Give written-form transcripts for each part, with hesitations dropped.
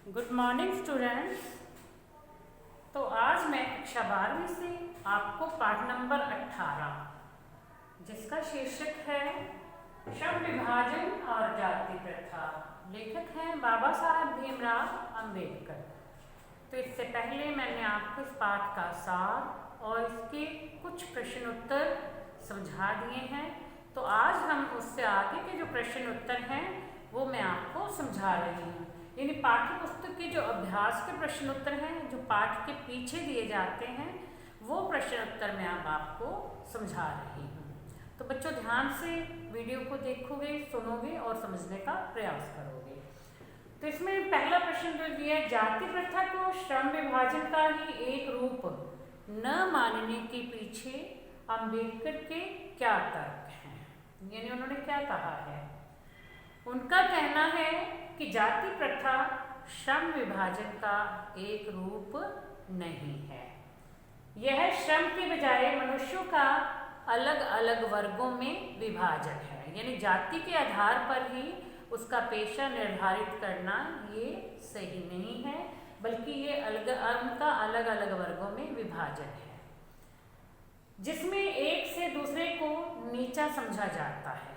Good morning students. तो आज मैं कक्षा 12वीं से आपको पाठ नंबर 18 जिसका शीर्षक है श्रम विभाजन और जाति प्रथा, लेखक हैं बाबा साहब भीमराव अंबेडकर। तो इससे पहले मैंने आपको इस पाठ का सार और इसके कुछ प्रश्न उत्तर समझा दिए हैं। तो आज हम उससे आगे के जो प्रश्न उत्तर हैं वो मैं आपको समझा रही हूँ। यानी पाठ्य पुस्तक के जो अभ्यास के प्रश्न उत्तर हैं जो पाठ के पीछे दिए जाते हैं वो प्रश्न उत्तर मैं अब आपको समझा रही हूँ। तो बच्चों ध्यान से वीडियो को देखोगे, सुनोगे और समझने का प्रयास करोगे। तो इसमें पहला प्रश्न जो दिया है, जाति प्रथा को श्रम विभाजन का ही एक रूप न मानने के पीछे अंबेडकर के क्या तर्क हैं। यानी उन्होंने क्या कहा है। उनका कहना है कि जाति प्रथा श्रम विभाजन का एक रूप नहीं है। यह श्रम के बजाय मनुष्यों का अलग अलग वर्गों में विभाजन है। यानी जाति के आधार पर ही उसका पेशा निर्धारित करना ये सही नहीं है, बल्कि ये उनका अलग अलग वर्गों में विभाजन है जिसमें एक से दूसरे को नीचा समझा जाता है।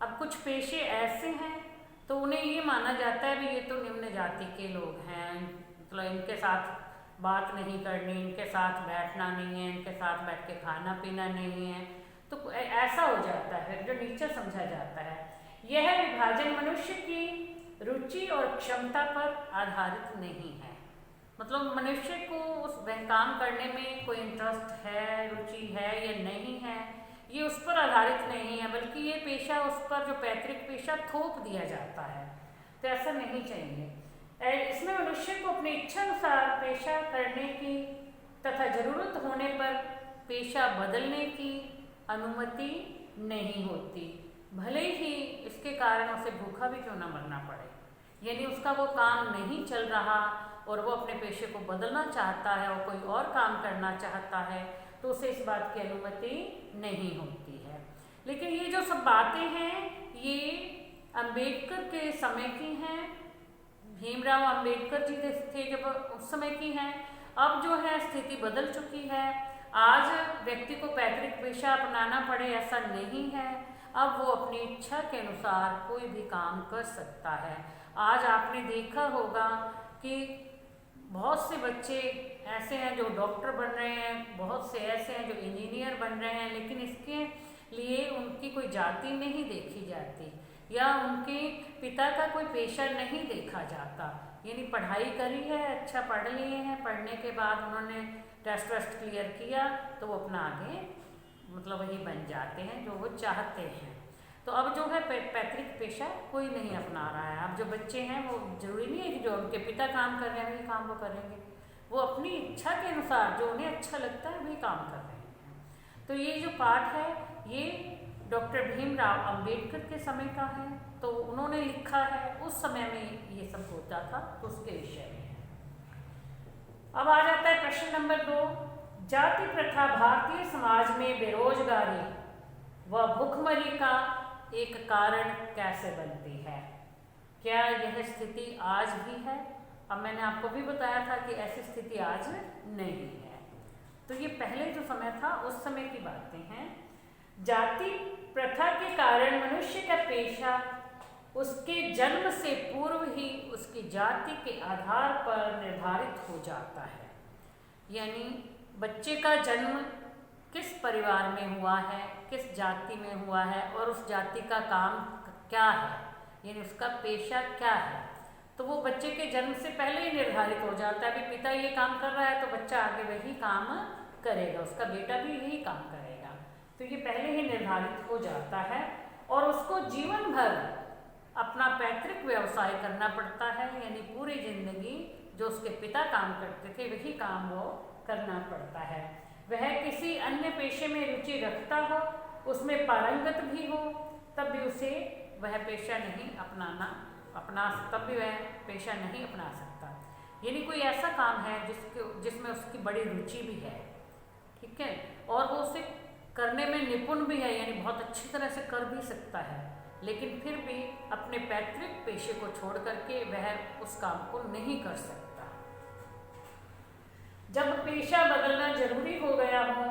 अब कुछ पेशे ऐसे हैं तो उन्हें ये माना जाता है भी ये तो निम्न जाति के लोग हैं, मतलब इनके साथ बात नहीं करनी, इनके साथ बैठना नहीं है, इनके साथ बैठ के खाना पीना नहीं है। तो ऐसा हो जाता है जो नीचा समझा जाता है। यह विभाजन मनुष्य की रुचि और क्षमता पर आधारित नहीं है। मतलब मनुष्य को उस वह काम करने में कोई इंटरेस्ट है, रुचि है या नहीं है, ये उस पर आधारित नहीं है, बल्कि ये पेशा उस पर जो पैतृक पेशा थोप दिया जाता है। तो ऐसा नहीं चाहिए। इसमें मनुष्य को अपनी इच्छा अनुसार पेशा करने की तथा जरूरत होने पर पेशा बदलने की अनुमति नहीं होती, भले ही इसके कारण उसे भूखा भी क्यों न मरना पड़े। यानी उसका वो काम नहीं चल रहा और वो अपने पेशे को बदलना चाहता है और कोई और काम करना चाहता है तो उसे इस बात की अनुमति नहीं होती है। लेकिन ये जो सब बातें हैं ये अंबेडकर के समय की हैं, भीमराव अंबेडकर जी थे जब उस समय की हैं। अब जो है स्थिति बदल चुकी है। आज व्यक्ति को पैतृक पेशा अपनाना पड़े ऐसा नहीं है। अब वो अपनी इच्छा के अनुसार कोई भी काम कर सकता है। आज आपने देखा होगा कि बहुत से बच्चे ऐसे हैं जो डॉक्टर बन रहे हैं, बहुत से ऐसे हैं जो इंजीनियर बन रहे हैं, लेकिन इसके लिए उनकी कोई जाति नहीं देखी जाती या उनके पिता का कोई पेशा नहीं देखा जाता। यानी पढ़ाई करी है, अच्छा पढ़ लिए हैं, पढ़ने के बाद उन्होंने टेस्ट वेस्ट क्लियर किया तो वो अपना आगे मतलब वही बन जाते हैं जो वो चाहते हैं। तो अब जो है पैतृक पेशा कोई नहीं अपना रहा है। अब जो बच्चे हैं वो जरूरी नहीं है कि जो उनके पिता काम कर रहे हैं वही काम वो करेंगे, वो अपनी इच्छा के अनुसार जो उन्हें अच्छा लगता है वही काम कर रहे हैं। तो ये जो पाठ है ये डॉक्टर भीमराव अंबेडकर के समय का है। तो उन्होंने लिखा है, उस समय में ये सब होता था तो उसके विषय में है। अब आ जाता है प्रश्न नंबर 2। जाति प्रथा भारतीय समाज में बेरोजगारी व भूखमरी का एक कारण कैसे बनती है। क्या यह स्थिति आज भी है। अब मैंने आपको भी बताया था कि ऐसी स्थिति आज नहीं है। तो ये पहले जो समय था उस समय की बातें हैं। जाति प्रथा के कारण मनुष्य का पेशा उसके जन्म से पूर्व ही उसकी जाति के आधार पर निर्धारित हो जाता है। यानी बच्चे का जन्म किस परिवार में हुआ है, किस जाति में हुआ है और उस जाति का काम क्या है, यानी उसका पेशा क्या है, तो वो बच्चे के जन्म से पहले ही निर्धारित हो जाता है। अभी पिता ये काम कर रहा है तो बच्चा आगे वही काम करेगा, उसका बेटा भी यही काम करेगा। तो ये पहले ही निर्धारित हो जाता है और उसको जीवन भर अपना पैतृक व्यवसाय करना पड़ता है। यानी पूरी जिंदगी जो उसके पिता काम करते थे वही काम वो करना पड़ता है। वह किसी अन्य पेशे में रुचि रखता हो, उसमें पारंगत भी हो, तब भी उसे वह पेशा नहीं तब भी वह पेशा नहीं अपना सकता। यानी कोई ऐसा काम है जिसमें उसकी बड़ी रुचि भी है, ठीक है, और वो उसे करने में निपुण भी है, यानी बहुत अच्छी तरह से कर भी सकता है, लेकिन फिर भी अपने पैतृक पेशे को छोड़ करके वह उस काम को नहीं कर सकता। जब पेशा बदलना जरूरी हो गया हो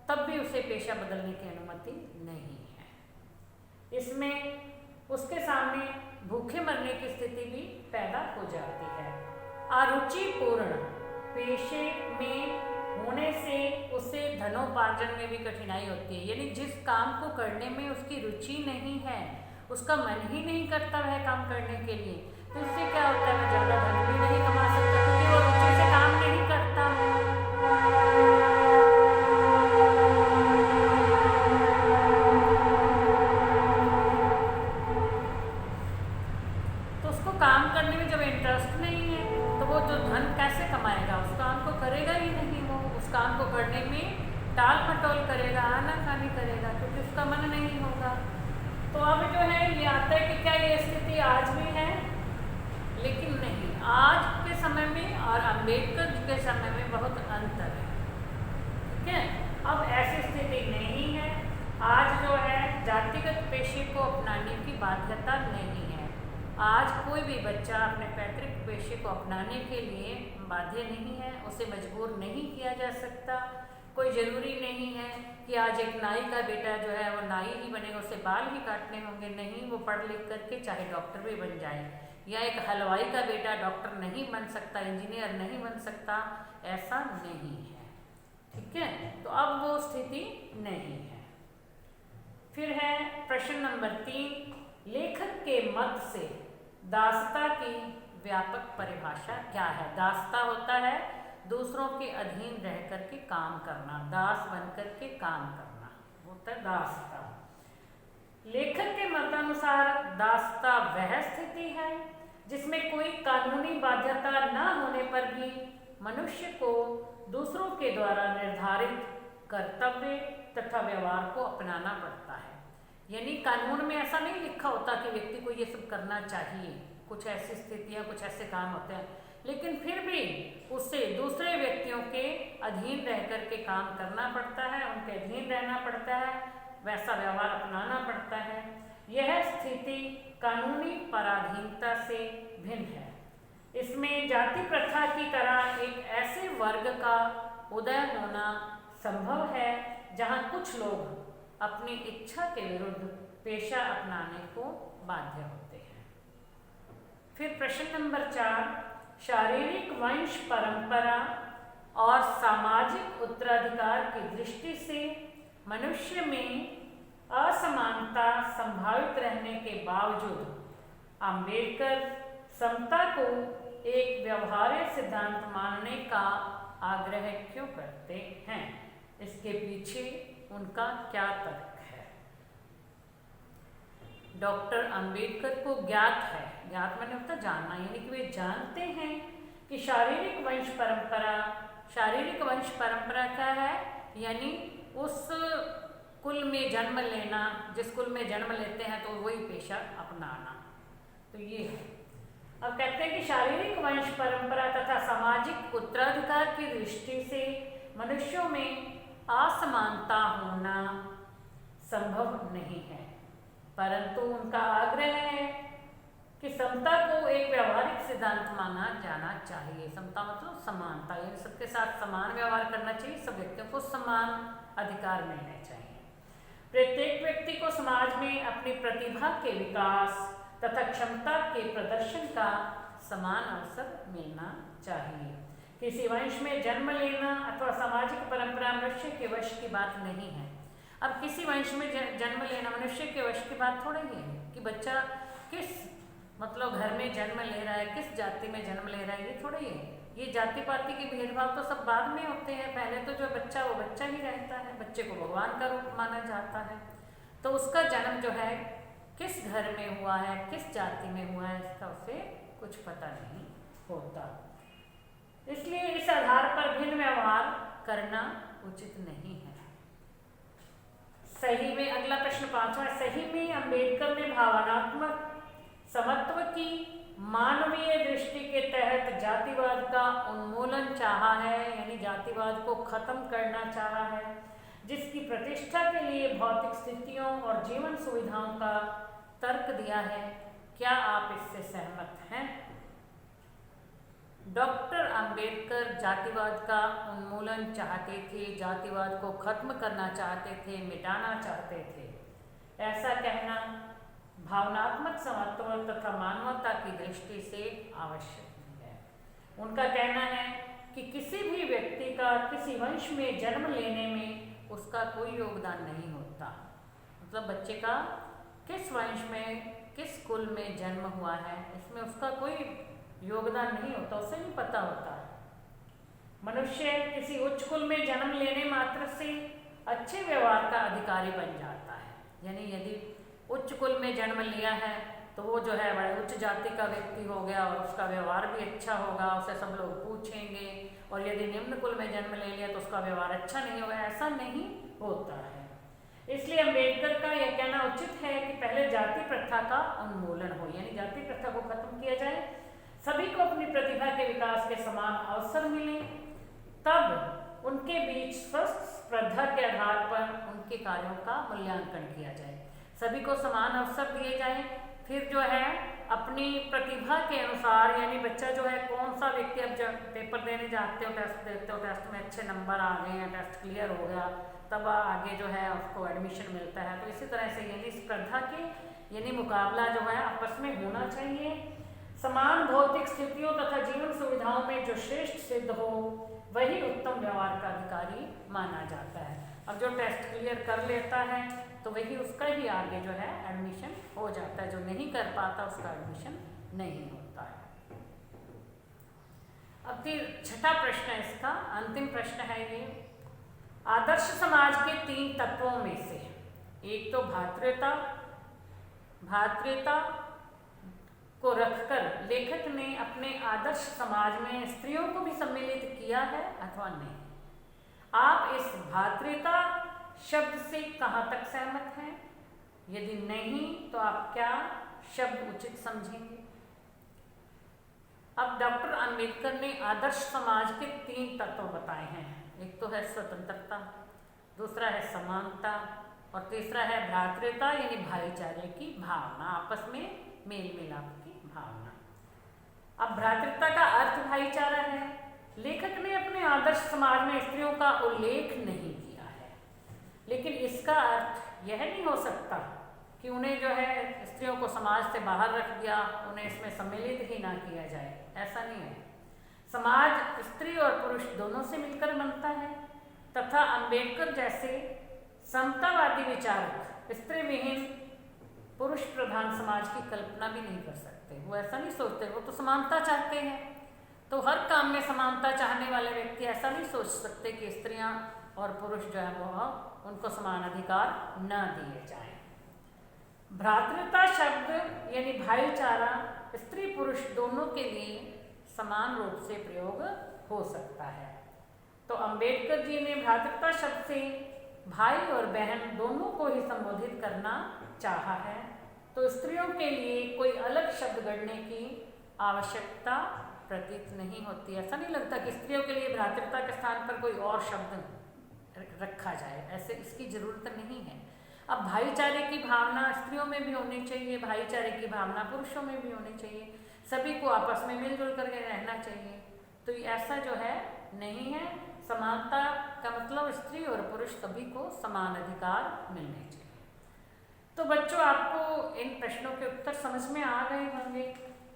तब भी उसे पेशा बदलने की अनुमति नहीं है। इसमें उसके सामने भूखे मरने की स्थिति भी पैदा हो जाती है। अरुचिपूर्ण पेशे में होने से उसे धनोपार्जन में भी कठिनाई होती है, यानी जिस काम को करने में उसकी रुचि नहीं है, उसका मन ही नहीं करता वह काम करने के लिए, तो इससे क्या होता है, वह ज़्यादा धन भी नहीं कमा सकता क्योंकि वो रुचि से काम नहीं करता। तो उसको काम करने में जब इंटरेस्ट नहीं है तो वो जो धन कैसे कमाएगा, उस काम को करेगा ही नहीं, वो उस काम को करने में टाल मटोल करेगा, आनाकानी करेगा क्योंकि उसका मन नहीं होगा। तो अब जो है ये आता है कि क्या ये स्थिति आज भी है, लेकिन नहीं, आज के समय में और अम्बेडकर जी के समय में बहुत अंतर है। ठीक है, अब ऐसी स्थिति नहीं है। आज जो है जातिगत पेशे को अपनाने की बाध्यता नहीं है। आज कोई भी बच्चा अपने पैतृक पेशे को अपनाने के लिए बाध्य नहीं है, उसे मजबूर नहीं किया जा सकता। कोई ज़रूरी नहीं है कि आज एक नाई का बेटा जो है वो नाई ही बनेगा, उसे बाल ही काटने होंगे, नहीं, वो पढ़ लिख करके चाहे डॉक्टर भी बन जाए। या एक हलवाई का बेटा डॉक्टर नहीं बन सकता, इंजीनियर नहीं बन सकता, ऐसा नहीं है। ठीक है, तो अब वो स्थिति नहीं है। फिर है प्रश्न नंबर 3, लेखक के मत से दासता की व्यापक परिभाषा क्या है। दासता होता है दूसरों के अधीन रह करके काम करना, दास बन करके काम करना होता है दासता। लेखक के मतानुसार दासता वह स्थिति है जिसमें कोई कानूनी बाध्यता न होने पर भी मनुष्य को दूसरों के द्वारा निर्धारित कर्तव्य तथा व्यवहार को अपनाना पड़ता है। यानी कानून में ऐसा नहीं लिखा होता कि व्यक्ति को ये सब करना चाहिए, कुछ ऐसी स्थितियाँ, कुछ ऐसे काम होते हैं, लेकिन फिर भी उससे दूसरे व्यक्तियों के अधीन रह कर के काम करना पड़ता है, उनके अधीन रहना पड़ता है, वैसा व्यवहार अपनाना पड़ता है। यह स्थिति कानूनी पराधीनता से भिन्न है। इसमें जाति प्रथा की तरह एक ऐसे वर्ग का उदय होना संभव है जहाँ कुछ लोग अपनी इच्छा के विरुद्ध पेशा अपनाने को बाध्य होते हैं। फिर प्रश्न नंबर 4, शारीरिक वंश परंपरा और सामाजिक उत्तराधिकार की दृष्टि से मनुष्य में असमानता संभावित रहने के बावजूद अम्बेडकर समता को एक व्यवहार्य सिद्धांत मानने का आग्रह क्यों करते हैं? इसके पीछे उनका क्या तर्क है? डॉक्टर अंबेडकर को ज्ञात है, ज्ञात मैंने होता जानना, यानी कि वे जानते हैं कि शारीरिक वंश परंपरा क्या है, यानी उस कुल में जन्म लेना, जिस कुल में जन्म लेते हैं तो वही पेशा अपनाना, तो ये है। अब कहते हैं कि शारीरिक वंश परंपरा तथा सामाजिक उत्तराधिकार की दृष्टि से मनुष्यों में असमानता होना संभव नहीं है, परंतु उनका आग्रह है कि समता को एक व्यवहारिक सिद्धांत माना जाना चाहिए। समता मतलब समानता, यानी सबके साथ समान व्यवहार करना चाहिए, सब व्यक्तियों को समान अधिकार मिलने चाहिए। प्रत्येक व्यक्ति को समाज में अपनी प्रतिभा के विकास तथा क्षमता के प्रदर्शन का समान अवसर मिलना चाहिए। किसी वंश में जन्म लेना अथवा सामाजिक परंपरा मनुष्य के वश की बात नहीं है। अब किसी वंश में जन्म लेना मनुष्य के वश की बात थोड़ा ही है कि बच्चा किस मतलब घर में जन्म ले रहा है, किस जाति में जन्म ले रहा है, ये थोड़ा ही है। ये जाति पाति के भेदभाव तो सब बाद में होते हैं, पहले तो जो बच्चा वो बच्चा ही रहता है, बच्चे को भगवान का रूप माना जाता है, तो उसका जन्म जो है किस घर में हुआ है, किस जाति में हुआ है, इसका उसे कुछ पता नहीं होता। इसलिए इस आधार पर भिन्न व्यवहार करना उचित नहीं है। सही में अगला प्रश्न 5वां, सही में अंबेडकर ने भावनात्मक समत्व की मानवीय दृष्टि के तहत जातिवाद का उन्मूलन चाहा है, यानी जातिवाद को खत्म करना चाहा है, जिसकी प्रतिष्ठा के लिए भौतिक स्थितियों और जीवन सुविधाओं का तर्क दिया है। क्या आप इससे सहमत हैं? डॉक्टर अंबेडकर जातिवाद का उन्मूलन चाहते थे, जातिवाद को खत्म करना चाहते थे, मिटाना चाहते थे। ऐसा कहना भावनात्मक समत्व तथा मानवता की दृष्टि से आवश्यक है। उनका कहना है कि किसी भी व्यक्ति का किसी वंश में जन्म लेने में उसका कोई योगदान नहीं होता। मतलब बच्चे का किस वंश में, किस कुल में जन्म हुआ है, इसमें उसका कोई योगदान नहीं होता, उसे नहीं पता होता है। मनुष्य किसी उच्च कुल में जन्म लेने मात्र से अच्छे व्यवहार का अधिकारी बन जाता है। यानी यदि उच्च कुल में जन्म लिया है तो वो जो है बड़े उच्च जाति का व्यक्ति हो गया और उसका व्यवहार भी अच्छा होगा, उसे सब लोग पूछेंगे। और यदि निम्न कुल में जन्म ले लिया तो उसका व्यवहार अच्छा नहीं होगा, ऐसा नहीं होता है। इसलिए अंबेडकर का यह कहना उचित है कि पहले जाति प्रथा का उन्मूलन हो, यानी जाति प्रथा को खत्म किया जाए, सभी को अपनी प्रतिभा के विकास के समान अवसर मिले, तब उनके बीच स्वस्थ स्पर्धा के आधार पर उनके कार्यों का मूल्यांकन किया जाए, सभी को समान अवसर दिए जाए। फिर जो है अपनी प्रतिभा के अनुसार, यानी बच्चा जो है कौन सा व्यक्ति, अब जब पेपर देने जाते हो, टेस्ट देते हो, टेस्ट में अच्छे नंबर आ गए हैं, टेस्ट क्लियर हो गया, तब आगे जो है उसको एडमिशन मिलता है। तो इसी तरह से यानी स्पर्धा के यानी मुकाबला जो है आपस में होना चाहिए। समान भौतिक स्थितियों तथा जीवन सुविधाओं में जो श्रेष्ठ सिद्ध हो वही उत्तम व्यवहार का अधिकारी माना जाता है। अब जो टेस्ट क्लियर कर लेता है तो वही उसका ही आगे जो है एडमिशन हो जाता है, जो नहीं कर पाता उसका एडमिशन नहीं होता है। अब फिर छठा प्रश्न है इसका, अंतिम प्रश्न है ये। आदर्श समाज के 3 तत्वों में से एक तो भ्रातृता को रखकर लेखक ने अपने आदर्श समाज में स्त्रियों को भी सम्मिलित किया है अथवा नहीं। आप इस भ्रातृता शब्द से कहाँ तक सहमत हैं? यदि नहीं तो आप क्या शब्द उचित समझेंगे? अब डॉक्टर अंबेडकर ने आदर्श समाज के 3 तत्व बताए हैं। एक तो है स्वतंत्रता, दूसरा है समानता और तीसरा है भ्रातृता यानी भाईचारे की भावना, आपस में मेल मिलाप की भावना। अब भ्रातृता का अर्थ भाईचारा है। लेखक ने अपने आदर्श समाज में स्त्रियों का उल्लेख नहीं किया है, लेकिन इसका अर्थ यह नहीं हो सकता कि उन्हें जो है स्त्रियों को समाज से बाहर रख दिया, उन्हें इसमें सम्मिलित ही ना किया जाए, ऐसा नहीं है। समाज स्त्री और पुरुष दोनों से मिलकर बनता है तथा अंबेडकर जैसे समतावादी विचारक स्त्री विहीन पुरुष प्रधान समाज की कल्पना भी नहीं कर सकते। वो ऐसा नहीं सोचते, वो तो समानता चाहते हैं। तो हर काम में समानता चाहने वाले व्यक्ति ऐसा नहीं सोच सकते कि स्त्रियां और पुरुष जो है वो उनको समान अधिकार न दिए जाए। भ्रातृता शब्द यानी भाईचारा स्त्री पुरुष दोनों के लिए समान रूप से प्रयोग हो सकता है। तो अंबेडकर जी ने भ्रातृता शब्द से भाई और बहन दोनों को ही संबोधित करना चाहा है। तो स्त्रियों के लिए कोई अलग शब्द गढ़ने की आवश्यकता प्रतीत नहीं होती। ऐसा नहीं लगता कि स्त्रियों के लिए भ्रातृता के स्थान पर कोई और शब्द रखा जाए, ऐसे इसकी जरूरत नहीं है। अब भाईचारे की भावना स्त्रियों में भी होनी चाहिए, भाईचारे की भावना पुरुषों में भी होनी चाहिए, सभी को आपस में मिलजुल करके रहना चाहिए। तो ऐसा जो है नहीं है। समानता का मतलब स्त्री और पुरुष सभी को समान अधिकार मिलने चाहिए। तो बच्चों आपको इन प्रश्नों के उत्तर समझ में आ गए होंगे।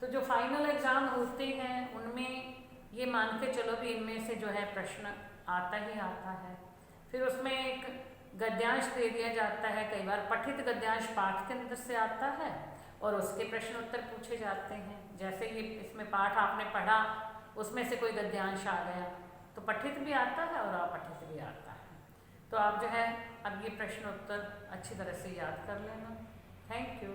तो जो फाइनल एग्जाम होते हैं उनमें ये मान के चलो भी इनमें से जो है प्रश्न आता ही आता है। फिर उसमें एक गद्यांश दे दिया जाता है, कई बार पठित गद्यांश पाठ के अंदर से आता है और उसके प्रश्न उत्तर पूछे जाते हैं। जैसे ये इसमें पाठ आपने पढ़ा, उसमें से कोई गद्यांश आ गया तो पठित भी आता है और अपठित भी आता है। तो आप जो है अब ये प्रश्न उत्तर अच्छी तरह से याद कर लेना। Thank you.